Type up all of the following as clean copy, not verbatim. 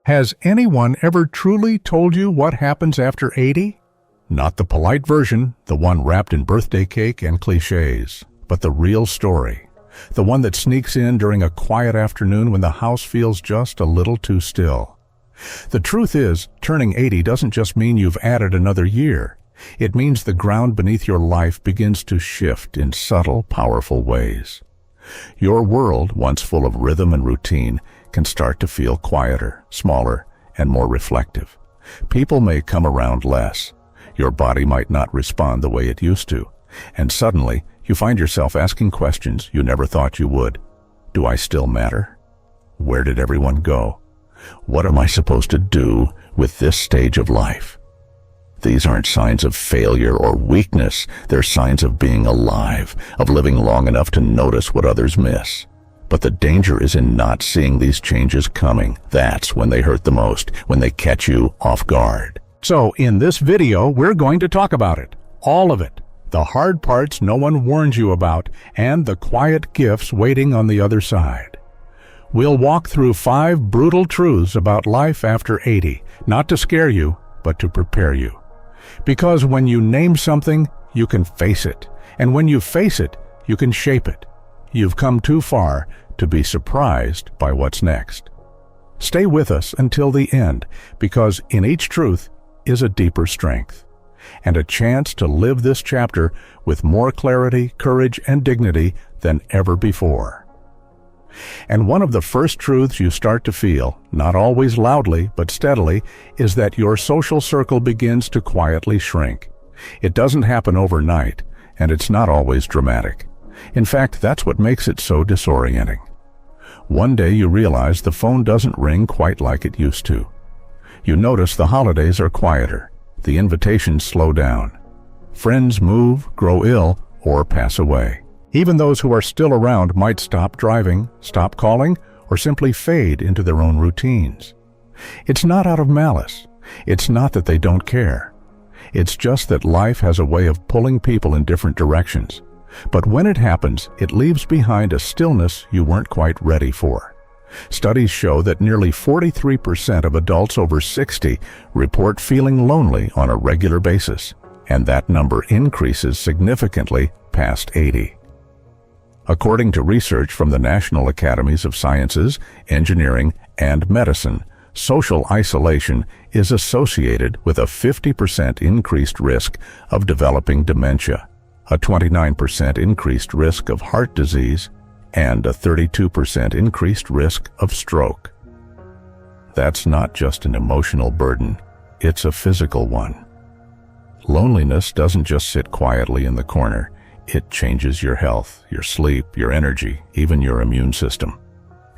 Has anyone ever truly told you what happens after 80? Not the polite version, the one wrapped in birthday cake and cliches, but the real story. The one that sneaks in during a quiet afternoon when the house feels just a little too still. The truth is, turning 80 doesn't just mean you've added another year. It means the ground beneath your life begins to shift in subtle, powerful ways. Your world, once full of rhythm and routine, can start to feel quieter, smaller, and more reflective. People may come around less. Your body might not respond the way it used to. And suddenly, you find yourself asking questions you never thought you would. Do I still matter? Where did everyone go? What am I supposed to do with this stage of life? These aren't signs of failure or weakness. They're signs of being alive, of living long enough to notice what others miss. But the danger is in not seeing these changes coming. That's when they hurt the most, when they catch you off guard. So in this video, we're going to talk about it. All of it. The hard parts no one warns you about, and the quiet gifts waiting on the other side. We'll walk through 5 brutal truths about life after 80, not to scare you, but to prepare you. Because when you name something, you can face it. And when you face it, you can shape it. You've come too far to be surprised by what's next. Stay with us until the end, because in each truth is a deeper strength, and a chance to live this chapter with more clarity, courage, and dignity than ever before. And one of the first truths you start to feel, not always loudly but steadily, is that your social circle begins to quietly shrink. It doesn't happen overnight, and it's not always dramatic. In fact, that's what makes it so disorienting. One day you realize the phone doesn't ring quite like it used to. You notice the holidays are quieter, the invitations slow down. Friends move, grow ill, or pass away. Even those who are still around might stop driving, stop calling, or simply fade into their own routines. It's not out of malice. It's not that they don't care. It's just that life has a way of pulling people in different directions. But when it happens, it leaves behind a stillness you weren't quite ready for. Studies show that nearly 43% of adults over 60 report feeling lonely on a regular basis, and that number increases significantly past 80. According to research from the National Academies of Sciences, Engineering, and Medicine, social isolation is associated with a 50% increased risk of developing dementia, a 29% increased risk of heart disease, and a 32% increased risk of stroke. That's not just an emotional burden, it's a physical one. Loneliness doesn't just sit quietly in the corner. It changes your health, your sleep, your energy, even your immune system.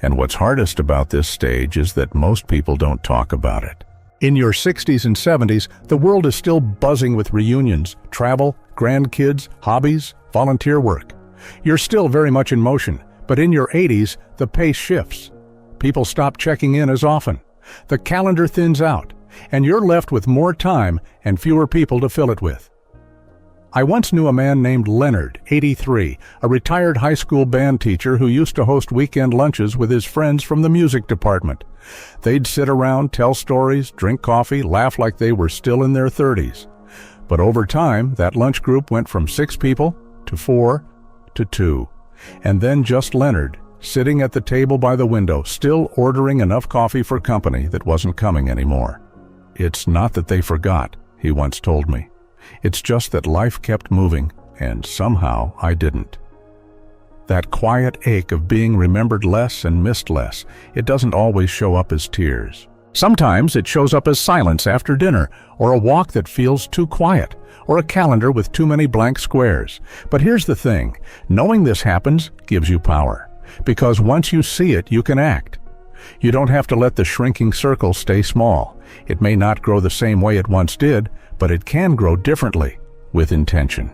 And what's hardest about this stage is that most people don't talk about it. In your 60s and 70s, the world is still buzzing with reunions, travel, grandkids, hobbies, volunteer work. You're still very much in motion, but in your 80s, the pace shifts. People stop checking in as often. The calendar thins out, and you're left with more time and fewer people to fill it with. I once knew a man named Leonard, 83, a retired high school band teacher who used to host weekend lunches with his friends from the music department. They'd sit around, tell stories, drink coffee, laugh like they were still in their 30s. But over time, that lunch group went from 6 people to 4 to 2. And then just Leonard, sitting at the table by the window, still ordering enough coffee for company that wasn't coming anymore. It's not that they forgot, he once told me. It's just that life kept moving, and somehow I didn't. That quiet ache of being remembered less and missed less, it doesn't always show up as tears. Sometimes it shows up as silence after dinner, or a walk that feels too quiet, or a calendar with too many blank squares. But here's the thing, knowing this happens gives you power, because once you see it, you can act. You don't have to let the shrinking circle stay small. It may not grow the same way it once did, but it can grow differently, with intention.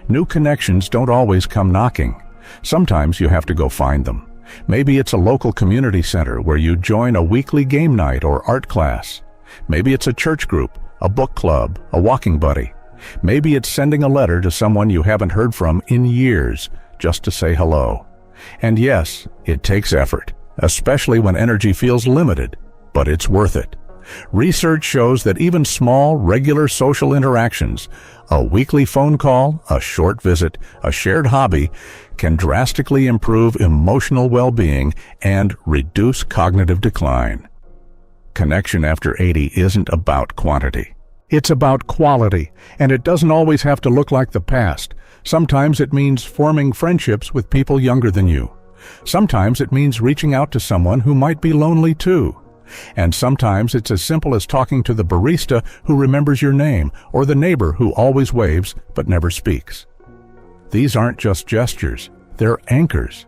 New connections don't always come knocking. Sometimes you have to go find them. Maybe it's a local community center where you join a weekly game night or art class. Maybe it's a church group, a book club, a walking buddy. Maybe it's sending a letter to someone you haven't heard from in years, just to say hello. And yes, it takes effort, especially when energy feels limited. but it's worth it. Research shows that even small, regular social interactions, a weekly phone call, a short visit, a shared hobby, can drastically improve emotional well-being and reduce cognitive decline. Connection after 80 isn't about quantity. It's about quality, and it doesn't always have to look like the past. Sometimes it means forming friendships with people younger than you. Sometimes it means reaching out to someone who might be lonely too. And sometimes it's as simple as talking to the barista who remembers your name or the neighbor who always waves but never speaks. These aren't just gestures, they're anchors.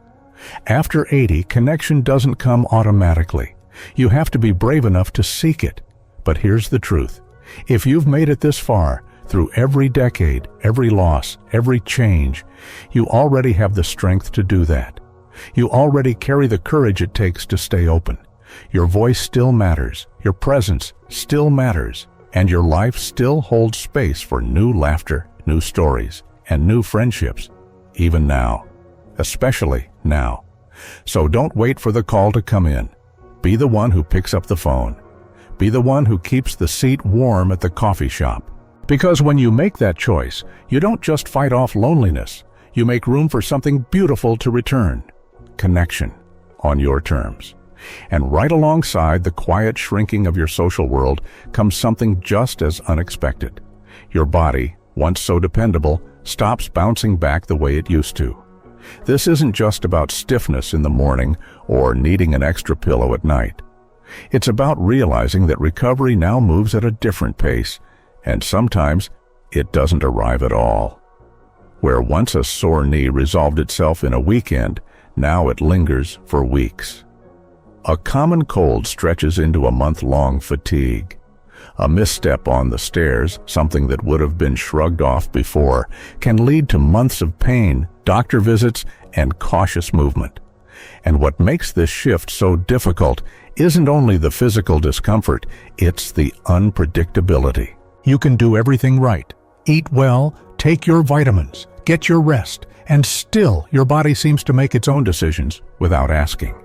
After 80, connection doesn't come automatically. You have to be brave enough to seek it. But here's the truth. If you've made it this far, through every decade, every loss, every change, you already have the strength to do that. You already carry the courage it takes to stay open. Your voice still matters, your presence still matters, and your life still holds space for new laughter, new stories, and new friendships, even now, especially now. So don't wait for the call to come in. Be the one who picks up the phone. Be the one who keeps the seat warm at the coffee shop. Because when you make that choice, you don't just fight off loneliness. You make room for something beautiful to return. Connection on your terms. And right alongside the quiet shrinking of your social world comes something just as unexpected. Your body, once so dependable, stops bouncing back the way it used to. This isn't just about stiffness in the morning or needing an extra pillow at night. It's about realizing that recovery now moves at a different pace, and sometimes it doesn't arrive at all. Where once a sore knee resolved itself in a weekend, now it lingers for weeks. A common cold stretches into a month-long fatigue. A misstep on the stairs, something that would have been shrugged off before, can lead to months of pain, doctor visits, and cautious movement. And what makes this shift so difficult isn't only the physical discomfort, it's the unpredictability. You can do everything right. Eat well, take your vitamins, get your rest, and still your body seems to make its own decisions without asking.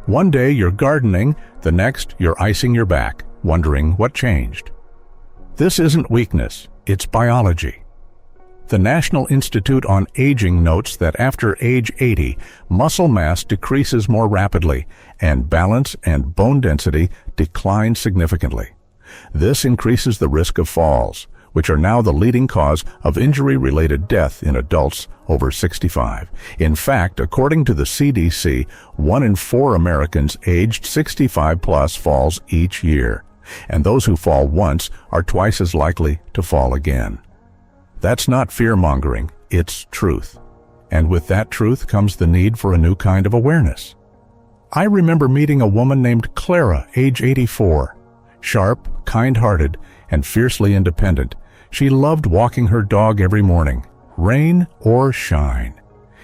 One day you're gardening, the next you're icing your back, wondering what changed. This isn't weakness, it's biology. The National Institute on Aging notes that after age 80, muscle mass decreases more rapidly, and balance and bone density decline significantly. This increases the risk of falls, which are now the leading cause of injury-related death in adults over 65. In fact, according to the CDC, 1 in 4 Americans aged 65 plus falls each year, and those who fall once are twice as likely to fall again. That's not fear-mongering, it's truth. And with that truth comes the need for a new kind of awareness. I remember meeting a woman named Clara, age 84. Sharp, kind-hearted, and fiercely independent, she loved walking her dog every morning, rain or shine.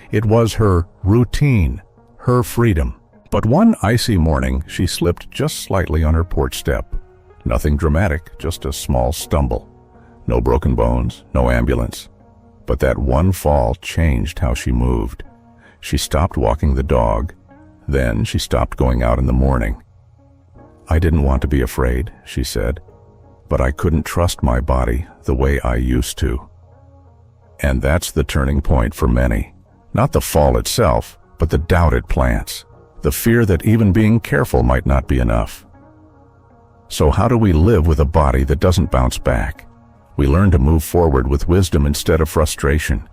It was her routine, her freedom. But one icy morning, she slipped just slightly on her porch step. Nothing dramatic, just a small stumble. No broken bones, no ambulance. But that one fall changed how she moved. She stopped walking the dog. Then she stopped going out in the morning. I didn't want to be afraid, she said, but I couldn't trust my body the way I used to. And that's the turning point for many. Not the fall itself, but the doubt it plants. The fear that even being careful might not be enough. So how do we live with a body that doesn't bounce back? We learn to move forward with wisdom instead of frustration.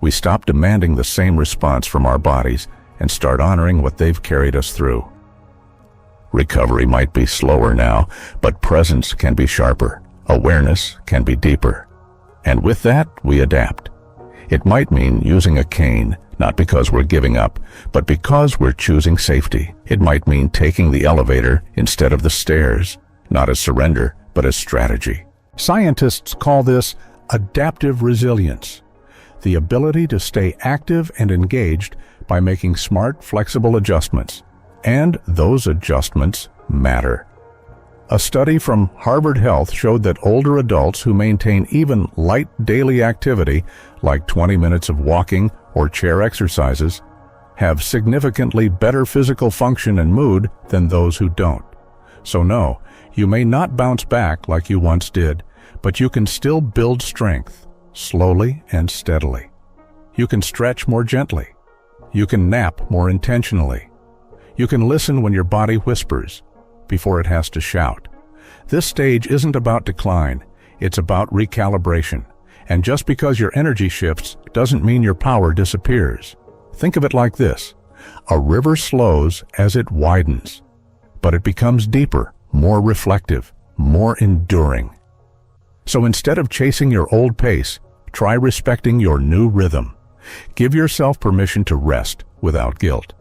We stop demanding the same response from our bodies and start honoring what they've carried us through. Recovery might be slower now, but presence can be sharper. Awareness can be deeper. And with that, we adapt. It might mean using a cane, not because we're giving up, but because we're choosing safety. It might mean taking the elevator instead of the stairs, not as surrender, but as strategy. Scientists call this adaptive resilience, the ability to stay active and engaged by making smart, flexible adjustments. And those adjustments matter. A study from Harvard Health showed that older adults who maintain even light daily activity, like 20 minutes of walking or chair exercises, have significantly better physical function and mood than those who don't. So no, you may not bounce back like you once did, but you can still build strength, slowly and steadily. You can stretch more gently. You can nap more intentionally. You can listen when your body whispers, before it has to shout. This stage isn't about decline, it's about recalibration. And just because your energy shifts doesn't mean your power disappears. Think of it like this. A river slows as it widens, but it becomes deeper, more reflective, more enduring. So instead of chasing your old pace, try respecting your new rhythm. Give yourself permission to rest without guilt.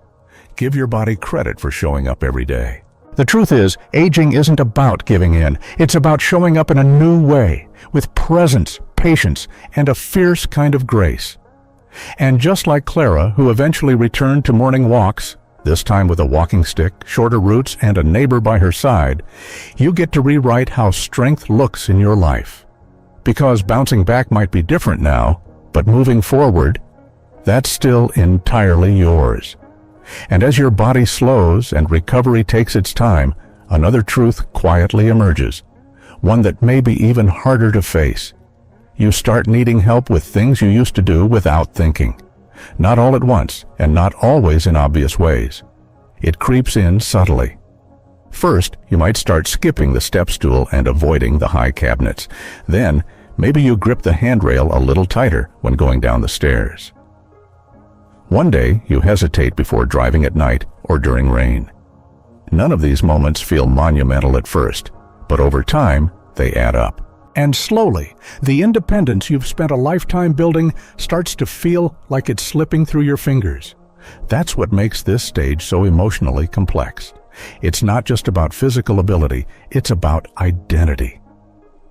Give your body credit for showing up every day. The truth is, aging isn't about giving in. It's about showing up in a new way, with presence, patience, and a fierce kind of grace. And just like Clara, who eventually returned to morning walks, this time with a walking stick, shorter routes, and a neighbor by her side, you get to rewrite how strength looks in your life. Because bouncing back might be different now, but moving forward, that's still entirely yours. And as your body slows and recovery takes its time, another truth quietly emerges, one that may be even harder to face. You start needing help with things you used to do without thinking. Not all at once, and not always in obvious ways. It creeps in subtly. First, you might start skipping the step stool and avoiding the high cabinets. Then, maybe you grip the handrail a little tighter when going down the stairs. One day, you hesitate before driving at night or during rain. None of these moments feel monumental at first, but over time, they add up. And slowly, the independence you've spent a lifetime building starts to feel like it's slipping through your fingers. That's what makes this stage so emotionally complex. It's not just about physical ability, it's about identity.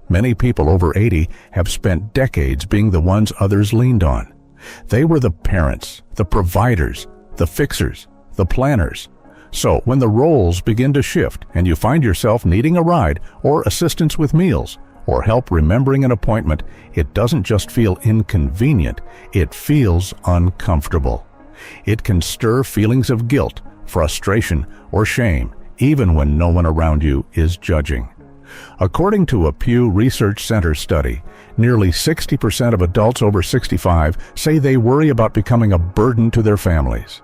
Many people over 80 have spent decades being the ones others leaned on. They were the parents, the providers, the fixers, the planners. So when the roles begin to shift and you find yourself needing a ride or assistance with meals or help remembering an appointment, it doesn't just feel inconvenient, it feels uncomfortable. It can stir feelings of guilt, frustration, or shame, even when no one around you is judging. According to a Pew Research Center study, nearly 60% of adults over 65 say they worry about becoming a burden to their families.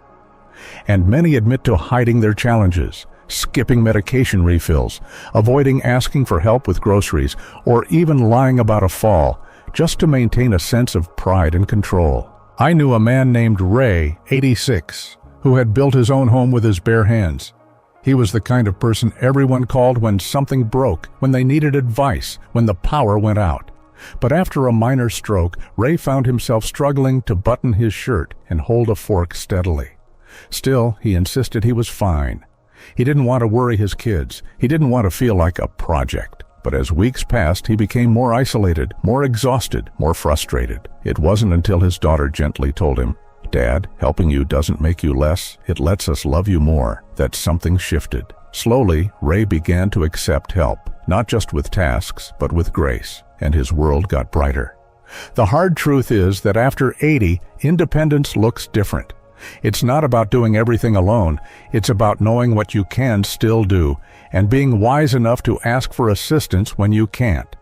And many admit to hiding their challenges, skipping medication refills, avoiding asking for help with groceries, or even lying about a fall, just to maintain a sense of pride and control. I knew a man named Ray, 86, who had built his own home with his bare hands. He was the kind of person everyone called when something broke, when they needed advice, when the power went out. But after a minor stroke, Ray found himself struggling to button his shirt and hold a fork steadily. Still, he insisted he was fine. He didn't want to worry his kids. He didn't want to feel like a project. But as weeks passed, he became more isolated, more exhausted, more frustrated. It wasn't until his daughter gently told him, "Dad, helping you doesn't make you less, it lets us love you more," that something shifted. Slowly, Ray began to accept help, not just with tasks, but with grace, and his world got brighter. The hard truth is that after 80, independence looks different. It's not about doing everything alone, it's about knowing what you can still do, and being wise enough to ask for assistance when you can't.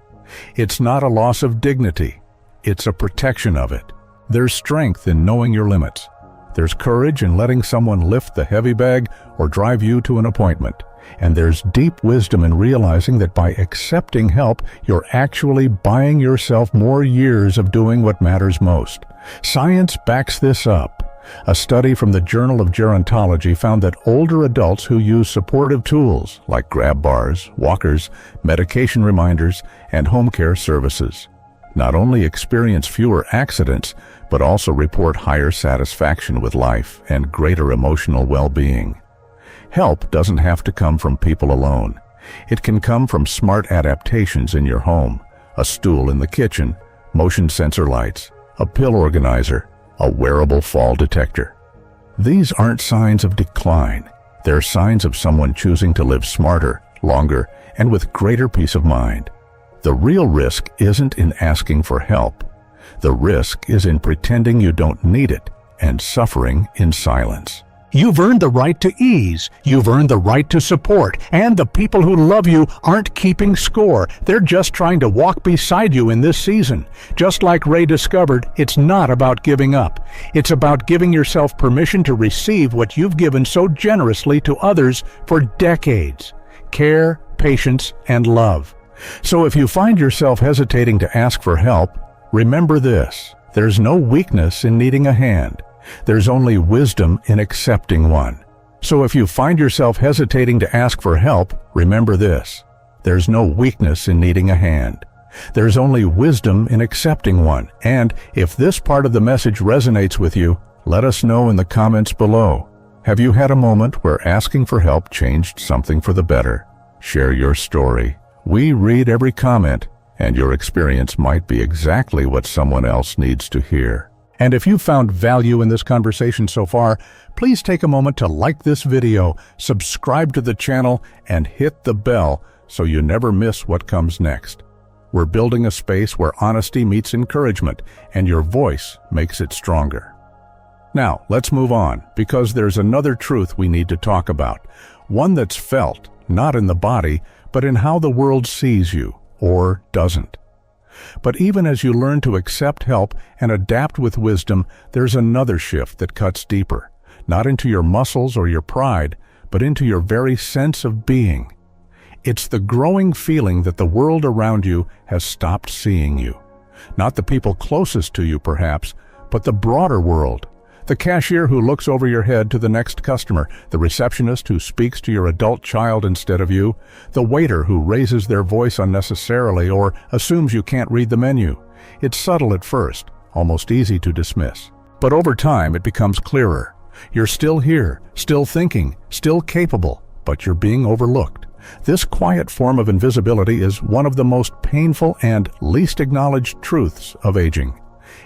It's not a loss of dignity, it's a protection of it. There's strength in knowing your limits. There's courage in letting someone lift the heavy bag or drive you to an appointment. And there's deep wisdom in realizing that by accepting help, you're actually buying yourself more years of doing what matters most. Science backs this up. A study from the Journal of Gerontology found that older adults who use supportive tools like grab bars, walkers, medication reminders, and home care services not only experience fewer accidents, but also report higher satisfaction with life and greater emotional well-being. Help doesn't have to come from people alone. It can come from smart adaptations in your home, a stool in the kitchen, motion sensor lights, a pill organizer, a wearable fall detector. These aren't signs of decline. They're signs of someone choosing to live smarter, longer, and with greater peace of mind. The real risk isn't in asking for help. The risk is in pretending you don't need it and suffering in silence. You've earned the right to ease. You've earned the right to support. And the people who love you aren't keeping score. They're just trying to walk beside you in this season. Just like Ray discovered, it's not about giving up. It's about giving yourself permission to receive what you've given so generously to others for decades. Care, patience, and love. So if you find yourself hesitating to ask for help, remember this: there's no weakness in needing a hand. There's only wisdom in accepting one. So if you find yourself hesitating to ask for help, remember this: there's no weakness in needing a hand. There's only wisdom in accepting one. And if this part of the message resonates with you, let us know in the comments below. Have you had a moment where asking for help changed something for the better? Share your story. We read every comment, and your experience might be exactly what someone else needs to hear. And if you found value in this conversation so far, please take a moment to like this video, subscribe to the channel, and hit the bell so you never miss what comes next. We're building a space where honesty meets encouragement, and your voice makes it stronger. Now, let's move on, because there's another truth we need to talk about. One that's felt, not in the body, but in how the world sees you, or doesn't. But even as you learn to accept help and adapt with wisdom, there's another shift that cuts deeper, not into your muscles or your pride, but into your very sense of being. It's the growing feeling that the world around you has stopped seeing you. Not the people closest to you, perhaps, but the broader world. The cashier who looks over your head to the next customer, the receptionist who speaks to your adult child instead of you, the waiter who raises their voice unnecessarily or assumes you can't read the menu. It's subtle at first, almost easy to dismiss. But over time it becomes clearer. You're still here, still thinking, still capable, but you're being overlooked. This quiet form of invisibility is one of the most painful and least acknowledged truths of aging.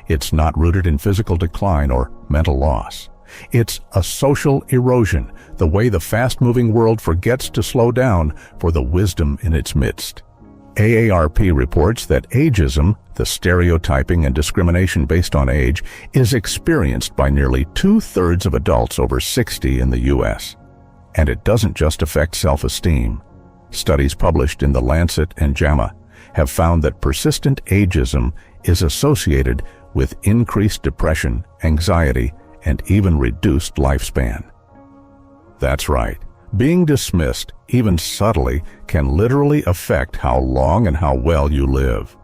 It's not rooted in physical decline or mental loss. It's a social erosion, the way the fast-moving world forgets to slow down for the wisdom in its midst. AARP reports that ageism, the stereotyping and discrimination based on age, is experienced by nearly 2/3 of adults over 60 in the U.S. And it doesn't just affect self-esteem. Studies published in The Lancet and JAMA have found that persistent ageism is associated with increased depression, anxiety, and even reduced lifespan. That's right. Being dismissed, even subtly, can literally affect how long and how well you live.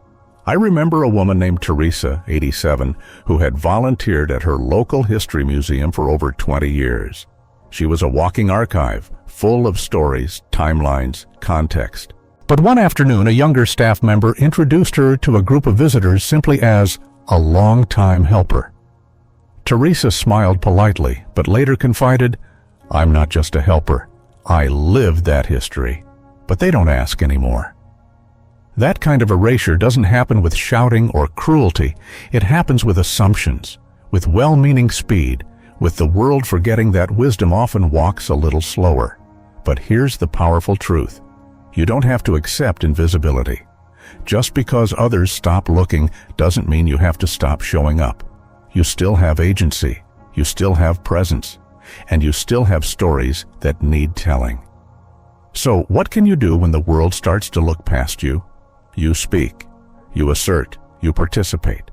I remember a woman named Teresa, 87, who had volunteered at her local history museum for over 20 years. She was a walking archive, full of stories, timelines, context. But one afternoon, a younger staff member introduced her to a group of visitors simply as a long-time helper. Teresa smiled politely, but later confided, "I'm not just a helper. I lived that history." But they don't ask anymore. That kind of erasure doesn't happen with shouting or cruelty. It happens with assumptions, with well-meaning speed, with the world forgetting that wisdom often walks a little slower. But here's the powerful truth. You don't have to accept invisibility. Just because others stop looking doesn't mean you have to stop showing up. You still have agency, you still have presence, and you still have stories that need telling. So what can you do when the world starts to look past you? You speak, you assert, you participate.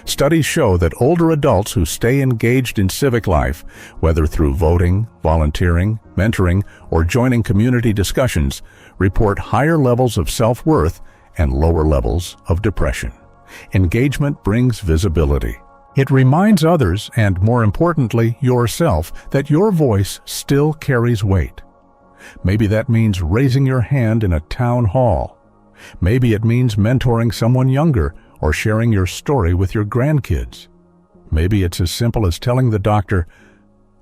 Studies show that older adults who stay engaged in civic life, whether through voting, volunteering, mentoring, or joining community discussions, report higher levels of self-worth and lower levels of depression. Engagement brings visibility. It reminds others, and more importantly, yourself, that your voice still carries weight. Maybe that means raising your hand in a town hall. Maybe it means mentoring someone younger or sharing your story with your grandkids. Maybe it's as simple as telling the doctor,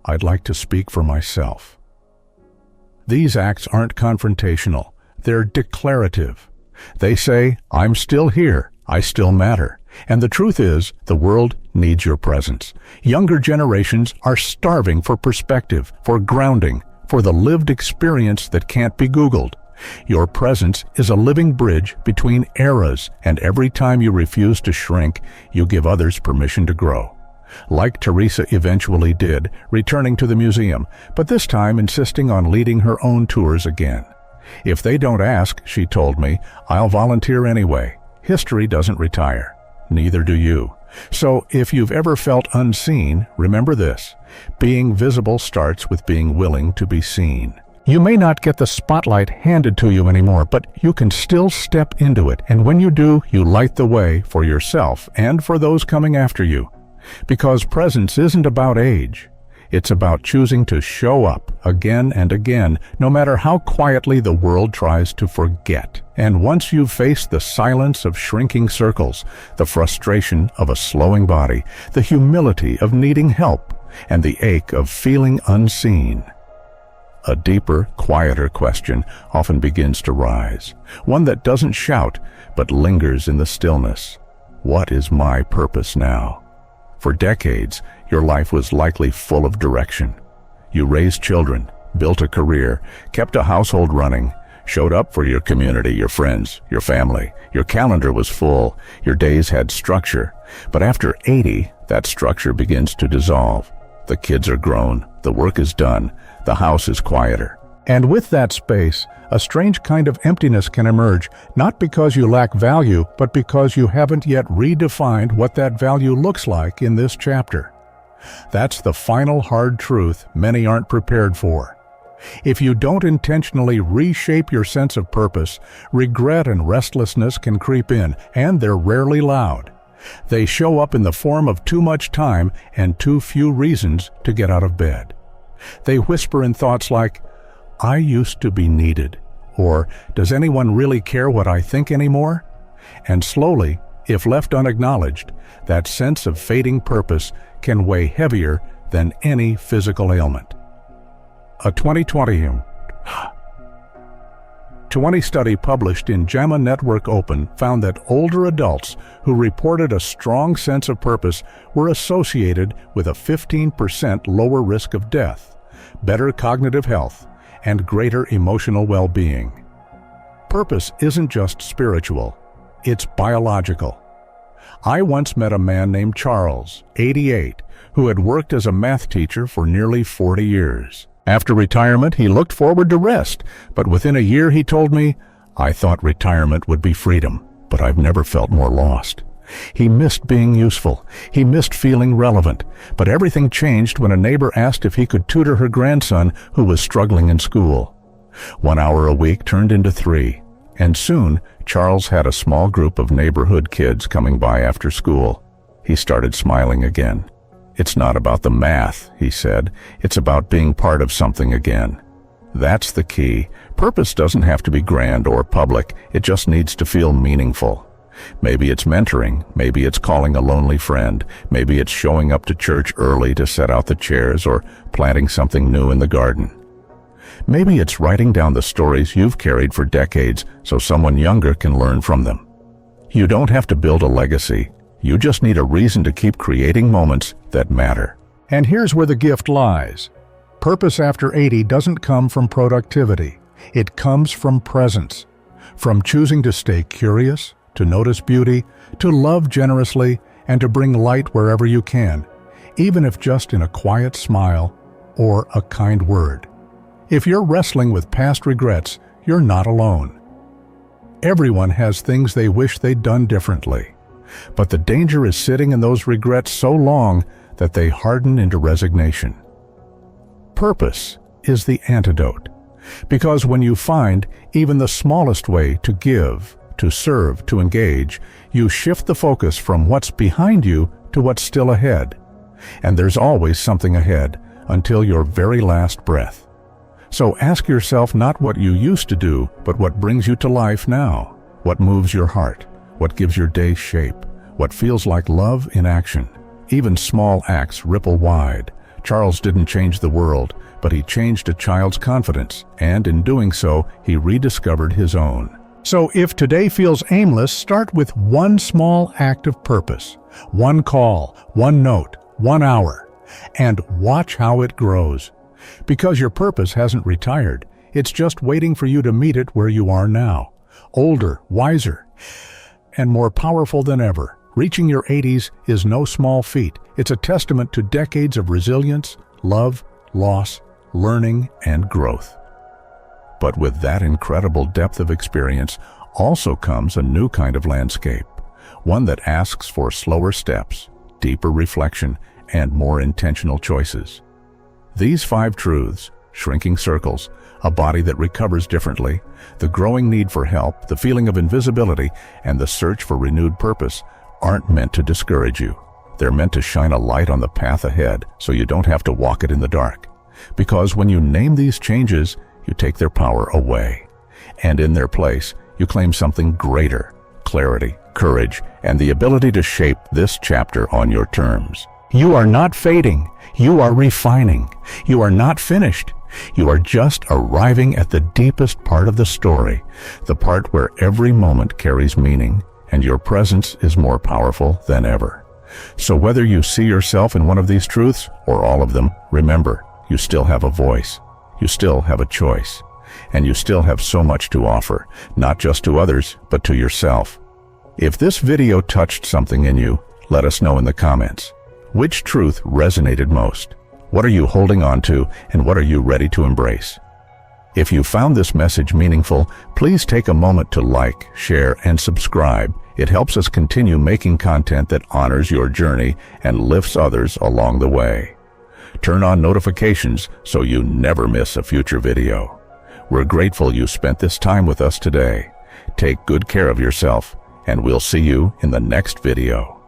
"I'd like to speak for myself." These acts aren't confrontational. They're declarative. They say, "I'm still here. I still matter." And the truth is, the world needs your presence. Younger generations are starving for perspective, for grounding, for the lived experience that can't be Googled. Your presence is a living bridge between eras, and every time you refuse to shrink, you give others permission to grow. like Teresa eventually did, returning to the museum, but this time insisting on leading her own tours again. If they don't ask, she told me, I'll volunteer anyway. History doesn't retire. Neither do you. So if you've ever felt unseen, remember this: being visible starts with being willing to be seen. You may not get the spotlight handed to you anymore, but you can still step into it, and when you do, you light the way for yourself and for those coming after you. Because presence isn't about age. It's about choosing to show up again and again, no matter how quietly the world tries to forget. And once you've faced the silence of shrinking circles, the frustration of a slowing body, the humility of needing help, and the ache of feeling unseen, a deeper, quieter question often begins to rise, one that doesn't shout, but lingers in the stillness. What is my purpose now? For decades, your life was likely full of direction. You raised children, built a career, kept a household running, showed up for your community, your friends, your family. Your calendar was full, your days had structure. But after 80, that structure begins to dissolve. The kids are grown, the work is done, the house is quieter. And with that space, a strange kind of emptiness can emerge, not because you lack value, but because you haven't yet redefined what that value looks like in this chapter. That's the final hard truth many aren't prepared for. If you don't intentionally reshape your sense of purpose, regret and restlessness can creep in, and they're rarely loud. They show up in the form of too much time and too few reasons to get out of bed. They whisper in thoughts like, I used to be needed, or does anyone really care what I think anymore? And slowly, if left unacknowledged, that sense of fading purpose can weigh heavier than any physical ailment. A 2020 study published in JAMA Network Open found that older adults who reported a strong sense of purpose were associated with a 15% lower risk of death, better cognitive health, and greater emotional well-being. Purpose isn't just spiritual, it's biological. I once met a man named Charles, 88, who had worked as a math teacher for nearly 40 years. After retirement, he looked forward to rest, but within a year he told me, I thought retirement would be freedom, but I've never felt more lost. He missed being useful. He missed feeling relevant. But everything changed when a neighbor asked if he could tutor her grandson who was struggling in school. 1 hour a week turned into 3, and soon Charles had a small group of neighborhood kids coming by after school. He started smiling again. It's not about the math, he said. It's about being part of something again. That's the key. Purpose doesn't have to be grand or public. It just needs to feel meaningful. Maybe it's mentoring, maybe it's calling a lonely friend, maybe it's showing up to church early to set out the chairs or planting something new in the garden. Maybe it's writing down the stories you've carried for decades so someone younger can learn from them. You don't have to build a legacy. You just need a reason to keep creating moments that matter. And here's where the gift lies. Purpose after 80 doesn't come from productivity. It comes from presence. From choosing to stay curious, to notice beauty, to love generously, and to bring light wherever you can, even if just in a quiet smile or a kind word. If you're wrestling with past regrets, you're not alone. Everyone has things they wish they'd done differently. But the danger is sitting in those regrets so long that they harden into resignation. Purpose is the antidote, because when you find even the smallest way to give, to serve, to engage, you shift the focus from what's behind you to what's still ahead. And there's always something ahead until your very last breath. So ask yourself not what you used to do, but what brings you to life now, what moves your heart, what gives your day shape, what feels like love in action. Even small acts ripple wide. Charles didn't change the world, but he changed a child's confidence, and in doing so, he rediscovered his own. So if today feels aimless, start with one small act of purpose, one call, one note, 1 hour, and watch how it grows. Because your purpose hasn't retired, it's just waiting for you to meet it where you are now, older, wiser, and more powerful than ever, Reaching your 80s is no small feat. It's a testament to decades of resilience, love, loss, learning, and growth. But with that incredible depth of experience also comes a new kind of landscape, one that asks for slower steps, deeper reflection, and more intentional choices. These 5 truths, shrinking circles, a body that recovers differently, the growing need for help, the feeling of invisibility, and the search for renewed purpose, aren't meant to discourage you. They're meant to shine a light on the path ahead so you don't have to walk it in the dark. Because when you name these changes, you take their power away. And in their place, you claim something greater: clarity, courage, and the ability to shape this chapter on your terms. You are not fading. You are refining. You are not finished. You are just arriving at the deepest part of the story, the part where every moment carries meaning, and your presence is more powerful than ever. So whether you see yourself in one of these truths or all of them, remember, you still have a voice, you still have a choice, and you still have so much to offer, not just to others, but to yourself. If this video touched something in you, let us know in the comments. Which truth resonated most? What are you holding on to, and what are you ready to embrace? If you found this message meaningful, please take a moment to like, share, and subscribe. It helps us continue making content that honors your journey and lifts others along the way. Turn on notifications so you never miss a future video. We're grateful you spent this time with us today. Take good care of yourself, and we'll see you in the next video.